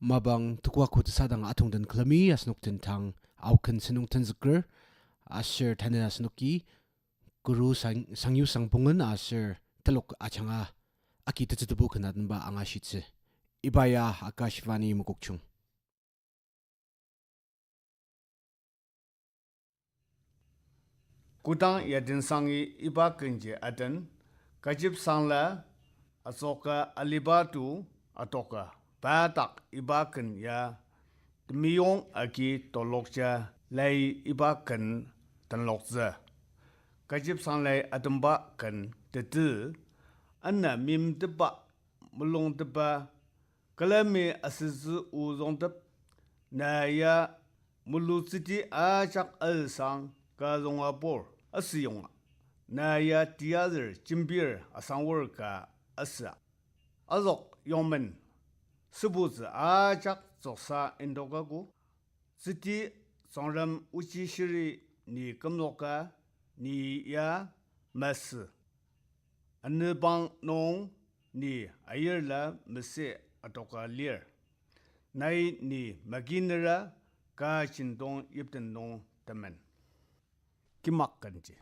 Mabang tukwa ko sadang atong den klami asnuk den tang auken sinung ten zikr asher tanen asnuki guru sangyu sangpungan asher telok achanga aki tetsutubu kenaden ba anga shitse ibaya akashvani mukokchung Kutang yadin sangi iba kenje adan kajib sangla asoka alibatu atoka batak iba ken ya miyong aki tolokja lay iba ken tanlokza kajib sanglay adamba ken tetu anna mim deba mulong deba kalame asizu uzong deb na ya mulutsiti achak alsang ka zonga bor asiyonga na ya tiazir jimbir asangwar ka asa azok yongmen sibuzi achak zoksa indogagu siti songram uchi shiri ni kamloka ni ya mas anibang nong ni ayerla mese atoka lir nai ni maginera ka chindong yipten nong tamen kimak kanji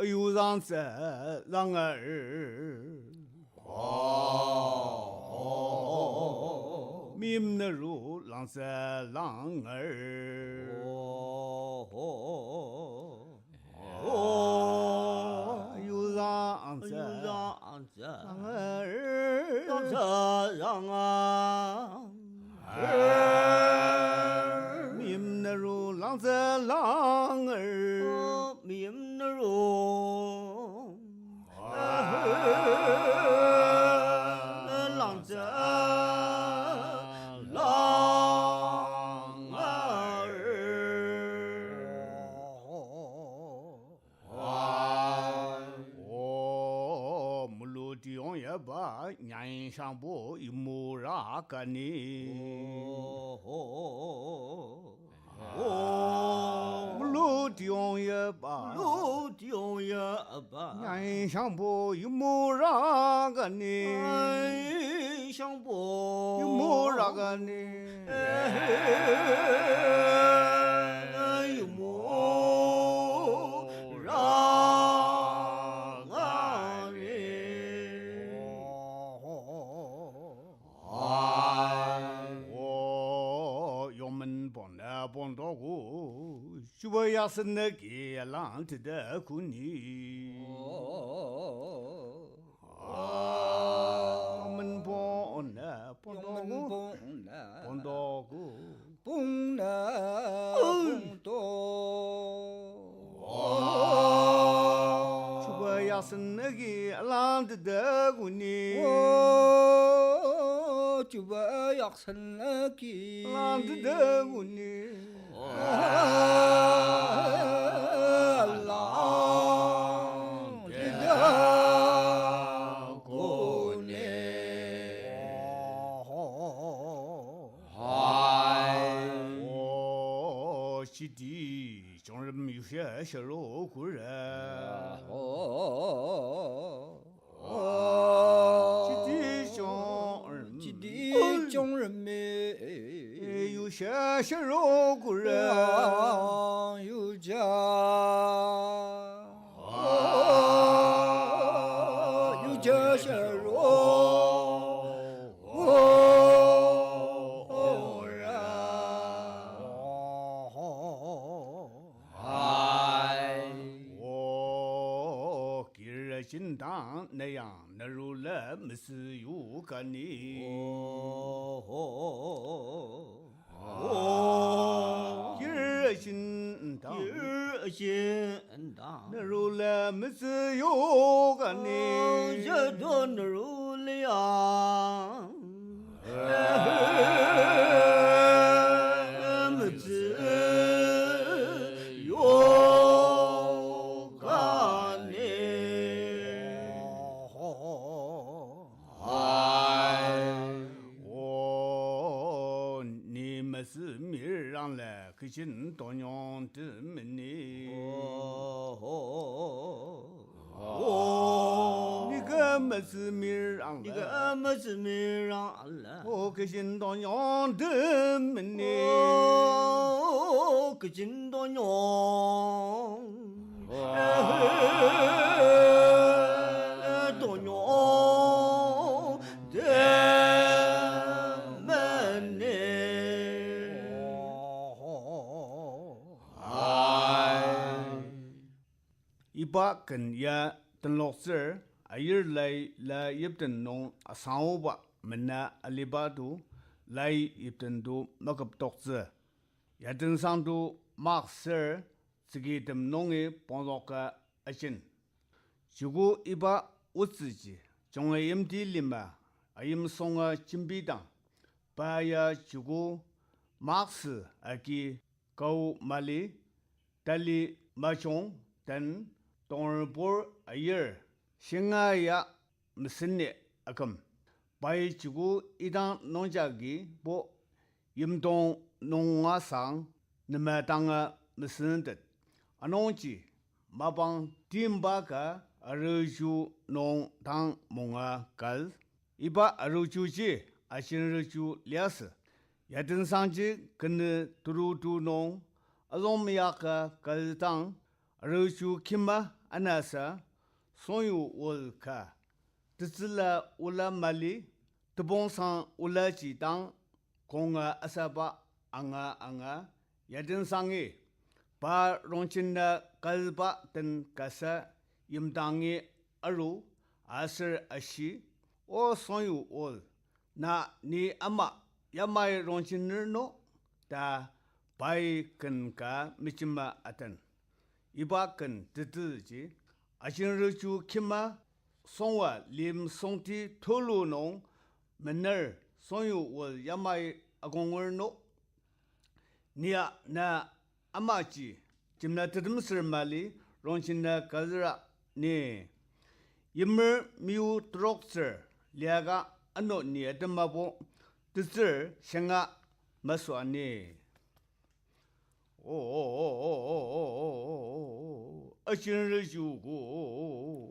ayu zangse zangar mim naru langse langar ayu zangse mim naru langse langar mim naru langse ba nyan shangbo imura kani lu diong ye ba nyan shangbo imura kani imura kani 본도고 슈버야스네기 란트데 군이 문본나 본도고 슈버야스네기 란트데 군이 주바 약산나기 란트데 군이 시디 정름 유세 셔로 구래 지디 정름미 유세 셔로 구래 유자 유자 셔로 진당 내양 너룰레 미스유 가니 일신당 너룰레 미스유 가니 저도 너룰이야 그 진 돈용 때문에 네가 么子米让一个么子没让了，我个心当阳的门呢，哦，个金多娘，多娘的门呢，一把跟呀等老师，来一等弄上午吧，门那阿里巴多来一等都没个doctor子，也等上都马斯自己等弄的帮助个阿信，如果一把我自己将来用的里嘛，阿用送个金币当，把呀如果马斯阿给高马里，但里马中等。当然不阿year，现在呀没生呢阿咁，把这个一旦农家给不，运动农啊上，那么当啊没生的，啊农机，马帮丁巴个阿肉就农当蒙啊干，一把阿肉就接，阿先肉就粮食，也等上去跟着都农，阿种么样个干当，阿肉就起码。anasa sonyu wolka tizila ula mali tebongsan ula jitang konga asaba anga yadin sangi pa ronchinna kalba ten kasa yimdangi aru asir ashi o sonyu ol na ni ama yamai ronchinner no ta bai kanka michima atan ibakan titi ashin ruchu kima songwa lim songti tolu nong mener songyu wal yamai agongwer no nia na amachi jimna tidim sirmali ronchina kazra ne yimmer miu trokser liaga ano ni adamabo tizir shanga maswane阿新人修过，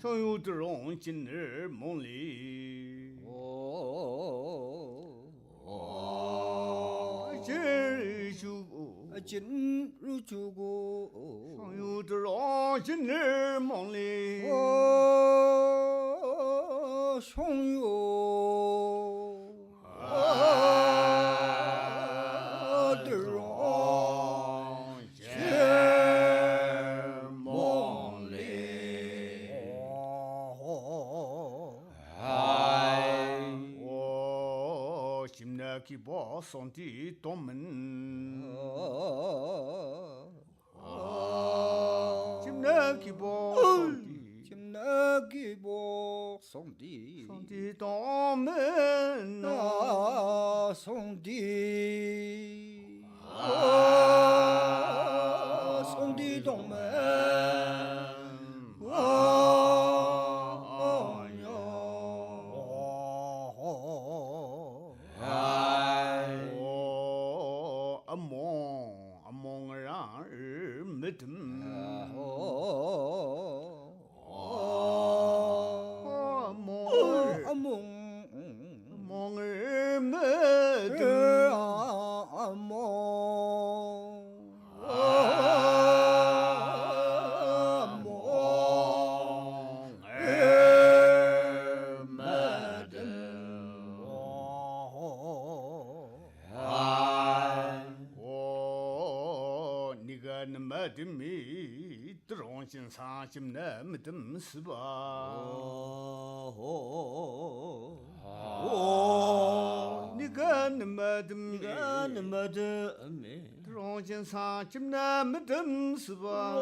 上有这种今日梦里，新人修过，金如九个，上有这种今日梦里，上有。ki bo sonti tomen chimna ki bo sonti chimna ki bo sonti sonti tomen sonti sonti tomen mi trong sin sa chim na mi tum si ba ni ga ma dum trong sin sa chim na mi tum si ba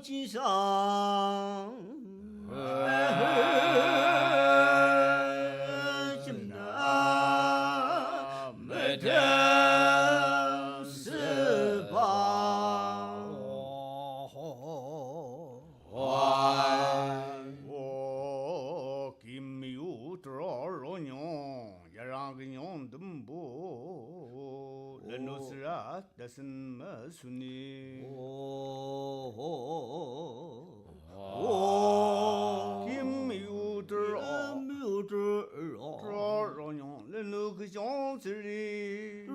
chi sa chim na mi tum si ba Yarang dum bo, le no sirat. 다슨 마순이 김유들 로로뇽 르누그 종즈리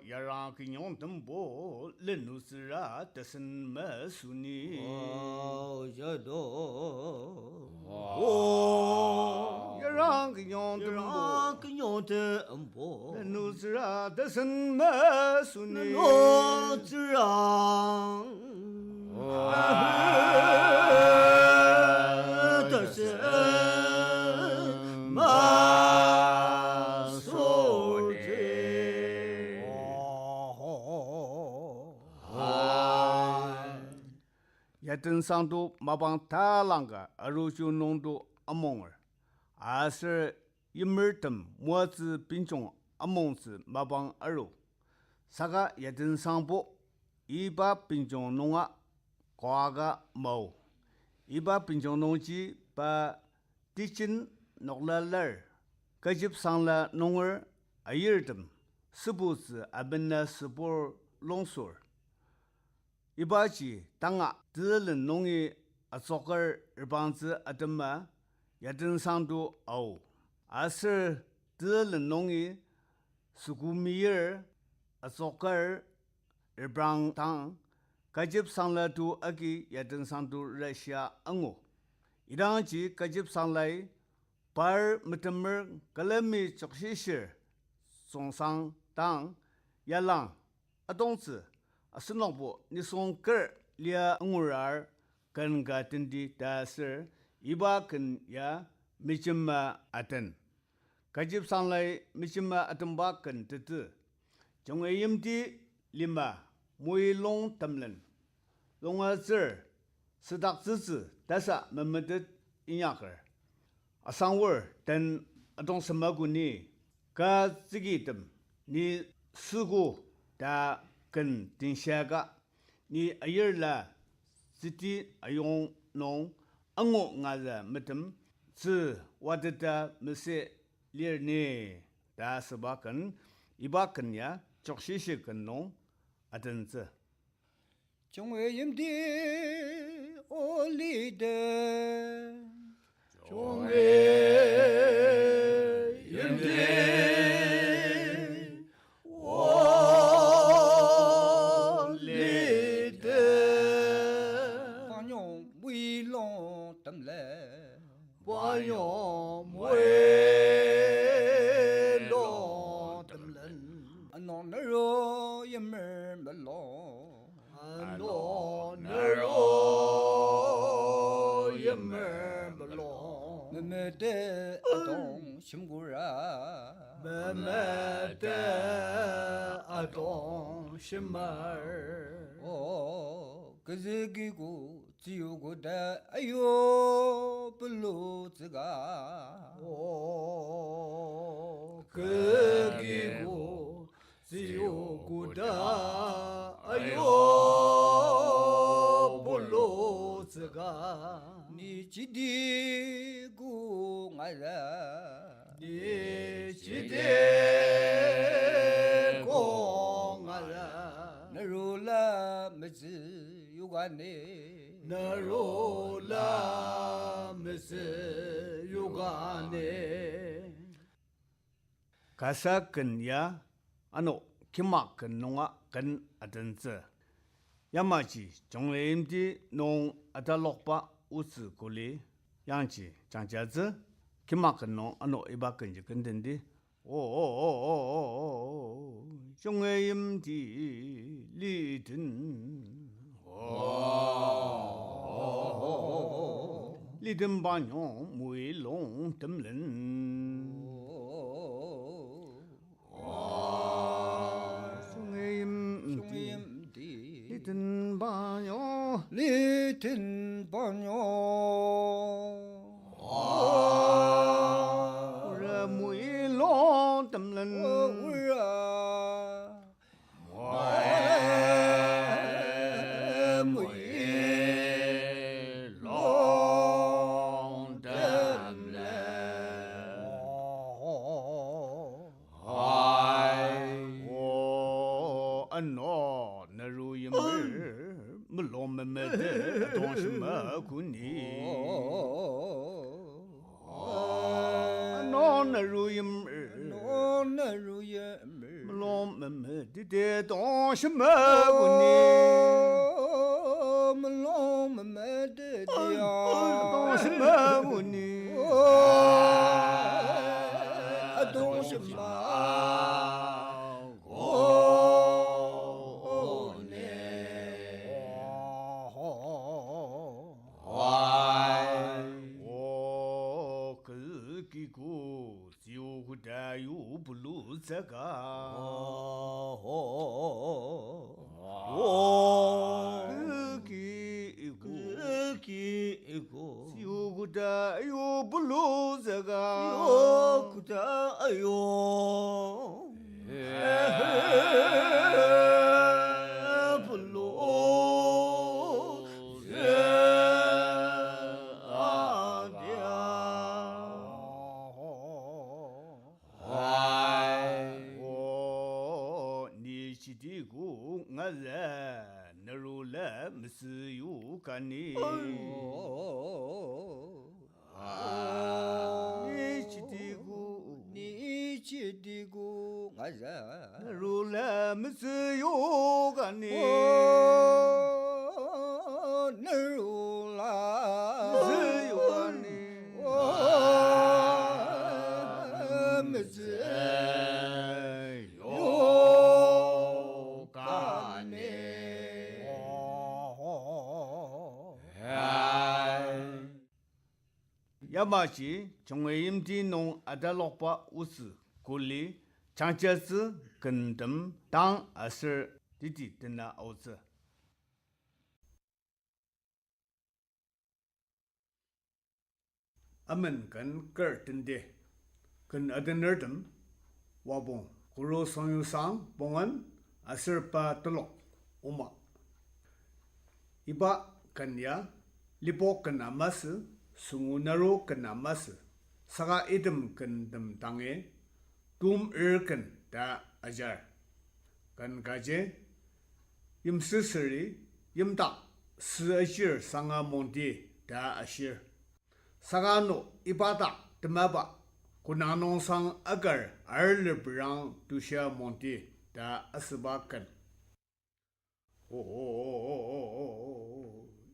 야랑 그냥 덤보 르누스라 다슨 마순이 야랑 그냥 덤보 르누스라 다슨 마순이 야든 상도 마방 탈랑가 아루슈 농도 아몽을 아스 이멀듬 모즈 빈종 아몽스 마방 아루 사가 야든 상보 이바 빈종 농아 과가 모 이바 빈종 농지 바 디친 녹랄러 가집 상라 농을 아이르듬 스부스 아벤나 스보 롱소 이바지 당아 들은 농이 아소거 일반즈 아담마 야든상도 아우 아스 들은 농이 수구미여 아소거 일방당 가집 상라도 아기 야든상도 러시아 앙오 이랑지 가집 상라이 발 미터머 갈레미 적시시 송상 당 야랑 아동스 아스노보 니송거 리아 응우랄 간가틴디 다서 이바근야 미침마 아튼 가집상라이 미침마 아튼바근 뜨뜨 정외임디 리마 모이롱 탐른 롱아서 스닥스스 다사 멤메드 인야거 아상워 단 아동스마구니 가지기듬 니 수고 다 근 딘샤가 니 아이르라 시티 아용 농 앙오 ngaza metem 즈 와드다 메세 리르니 다스바근 이바근야 적시시 근농 아든즈 정외임디 올리데 메메데 아동 심구라 메메데 아동 심말 오 그즈기고 지우고다 아요 블루즈가 오 그기고 지우고다 아요 블루즈가 니 지디고 말라 니 지디고 말라 나로라 메즈 요가네 나로라 메즈 요가네 가사근야 아노 김마근 농아 근 아든즈 야마지 정레임디 농 아달록바 우스 고리 양지 장자즈 김마근노 아노 이바근지 근든디 오오오오오오 정외임디 리든 리든 바뇨 무이롱 뜸른 정외임디 리든 바뇨 리튼 번요 lemlen ura long dam le wo ano naru yimir mulom mede don shma kuni ano naru yimir mulom mede don shma kuni don shma kuni 야마시 정외임디 농 아달록바 우스 굴리 장제스 근듬 당 아스 디디 드나 오스 아멘 간 커튼데 근 아드너듬 와봉 구로 성유상 봉안 아스르파 톨록 오마 이바 간야 리포 간아마스 sungunaro kenamas saga idem kendem tange tum erken da ajar kan gaje yimsisri yimda sashir sanga monti da ashir sagano ibada temaba kunanong sang agar arlebrang tusha monti da asbakan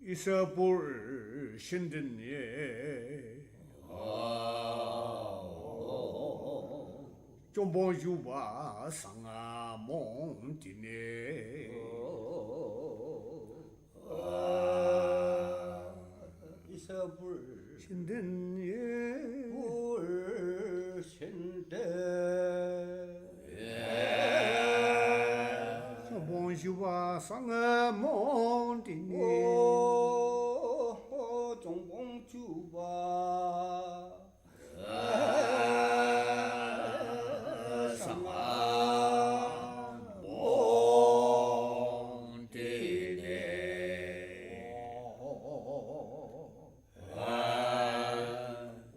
이사볼 신든예 좀 보주봐 상아 몽디네 이사불 신든예 불 신대 좀 보주봐 상아 몽디네 종봉주바 상아 몽디네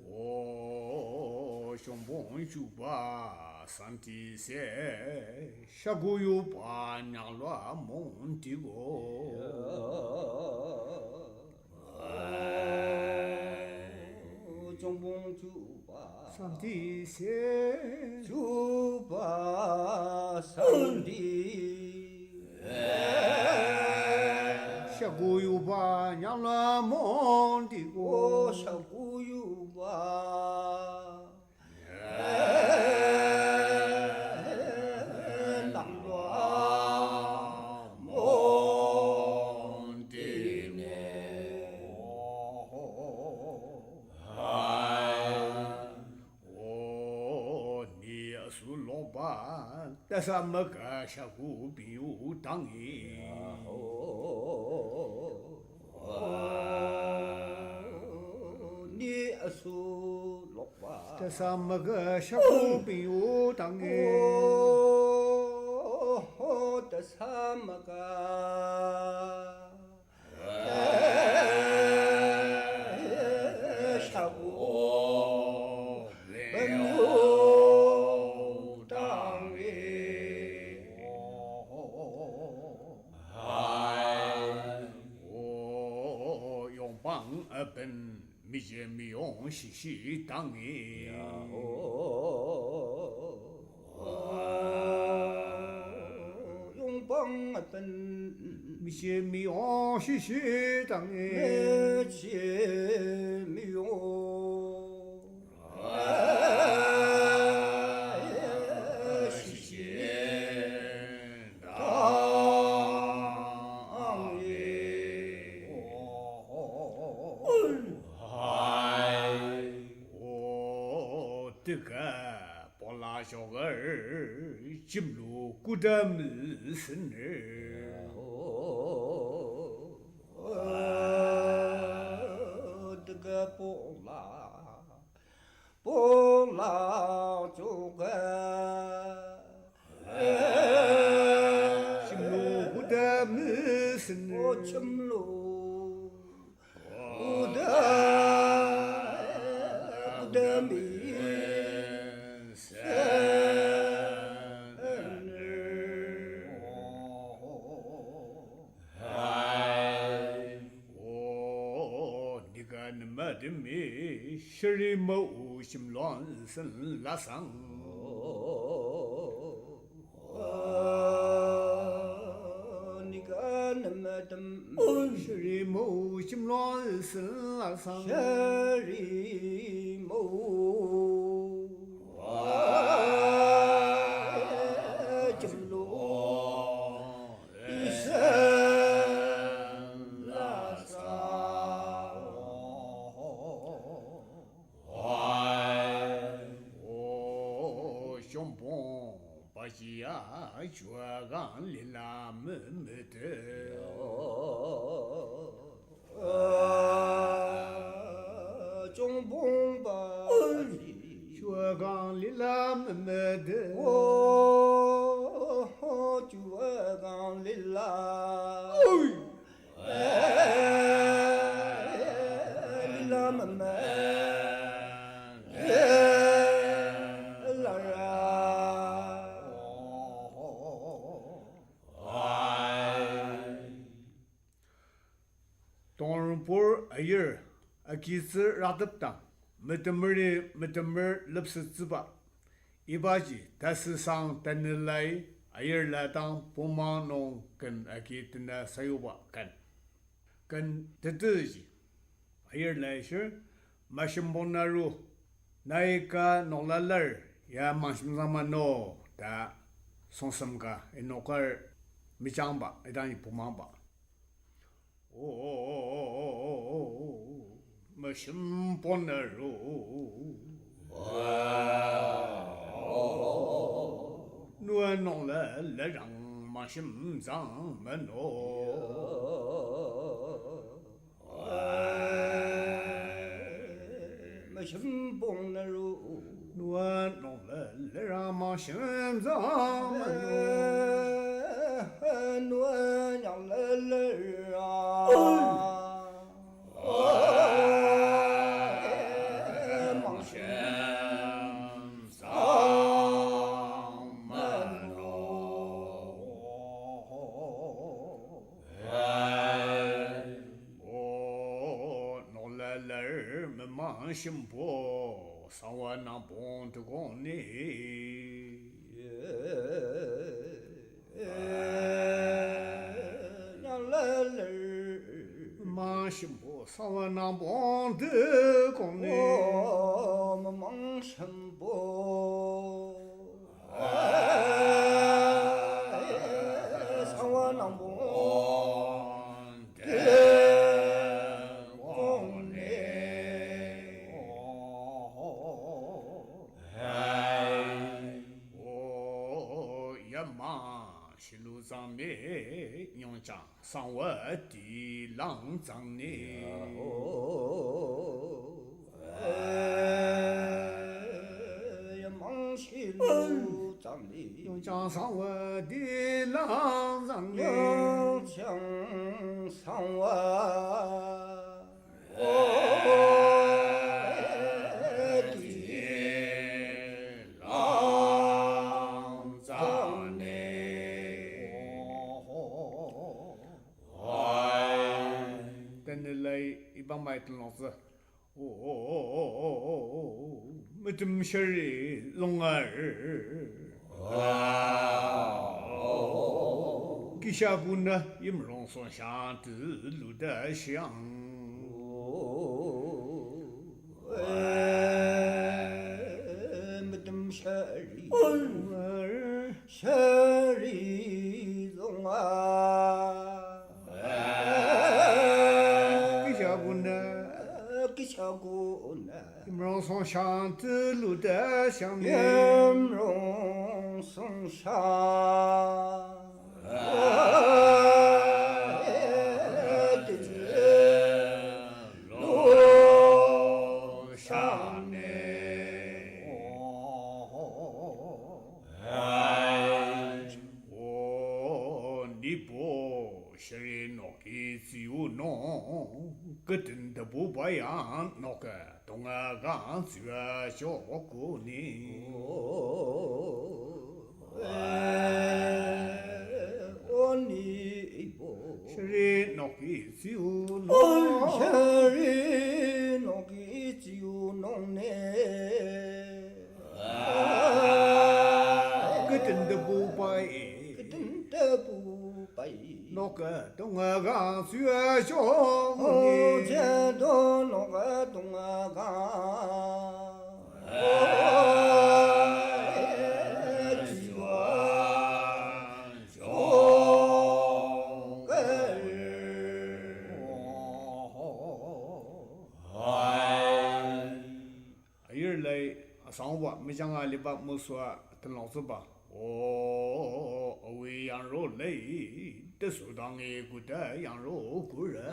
오 종봉주바 산티세 샤구유바 냥라 몽디고 종봉주바 산티세 주바 산디 샤구유바 냥라 몬디고 샤구유바 남과 몬디네 술로바 따사마가 샤구 비우 당이 니 아수 这什么个小狗比我当哎，这什么个？小狗比我当哎。用棒本米些米用细细当哎，用棒本米些米用细细当哎，那些米用。这个包拉小儿进入古的门生儿，这个不拉就个。进入古的门生我儿，进路，我的米。你个那么的美，心里没心乱生拉伤。你个那么的心里没心乱生拉伤。心里没。进路一生拉萨，胸脯把下血干里拉么么的，中bom吧，血干里拉么么的，就刚里拉，里拉么么，拉呀，当然不哎呀，其实拉得当，没得么的没得么lập sự之吧，一把子，但是上等你来。哎呀，来当不忙弄跟给的那啥有吧跟这东西，哎呀来是，马上不那路，那一个弄了儿，也马上咱们弄的，送什么个，弄个没讲吧，当你不忙吧，马上不那路。我弄了让马心脏门没心蹦那路，我弄了让马心脏门我娘了啊，忙心脏门弄了没忙心不上我那帮的光呢。忙心不上我那帮的光呢。我忙心不，上我那帮的光呢。也忙西路上面用着上我的浪张呢。西路张里，用江上我的浪上用嘞，江上我。等你来一帮买的老子，没这么些人龙儿，给下步呢也没容说下的路的香，没这么些人，龙儿些人中啊。给下步呢给小姑娘，也没容说下的路的香面呢。容松下。个真的不白样，那个东啊刚学小姑娘，我你不，是人那个就我那，人那个就弄呢，个真的不白，真的不白。那个东啊刚学小姑我娘，见到那个东啊刚。上午没讲啊，礼拜没说等老师吧。喂羊肉嘞，这手当的古代羊肉古人。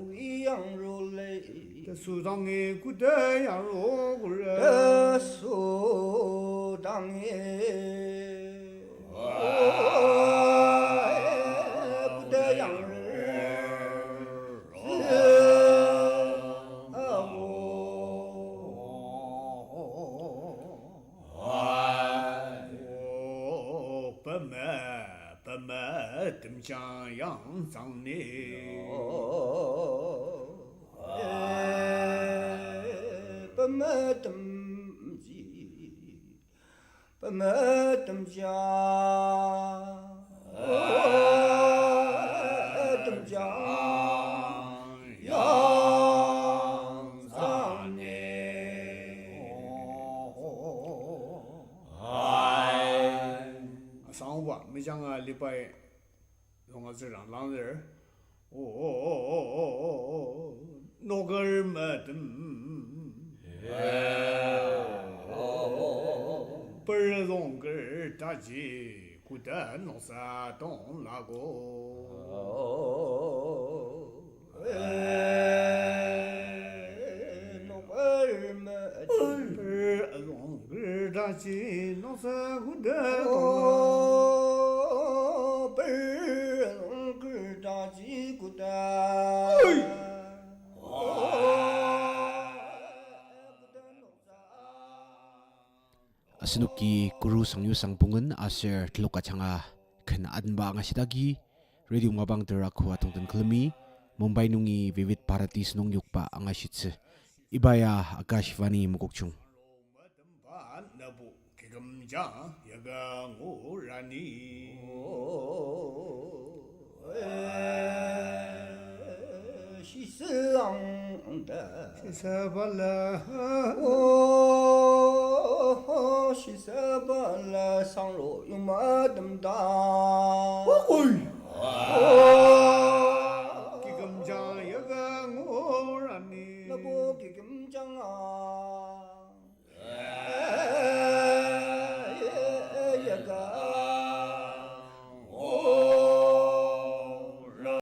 喂羊肉嘞，这手当的古代羊肉古人。这手当的。江洋上呢，不没登记，不没登家，登家洋上呢，上午没讲啊，礼拜。让我这让狼人那个人没得，不是让个人大姐孤单弄啥东那个，那个人没得，不是让个人大姐弄啥孤单东。Asinuki guru sangyu sangpungan aser tloka changa khan adba nga sidagi radio ngabang terakhu atungtan klami Mumbai nungi Vivid Bharati snong yukpa anga shitse ibaya Akashvani mukokchung西塞巴拉上路有马登达。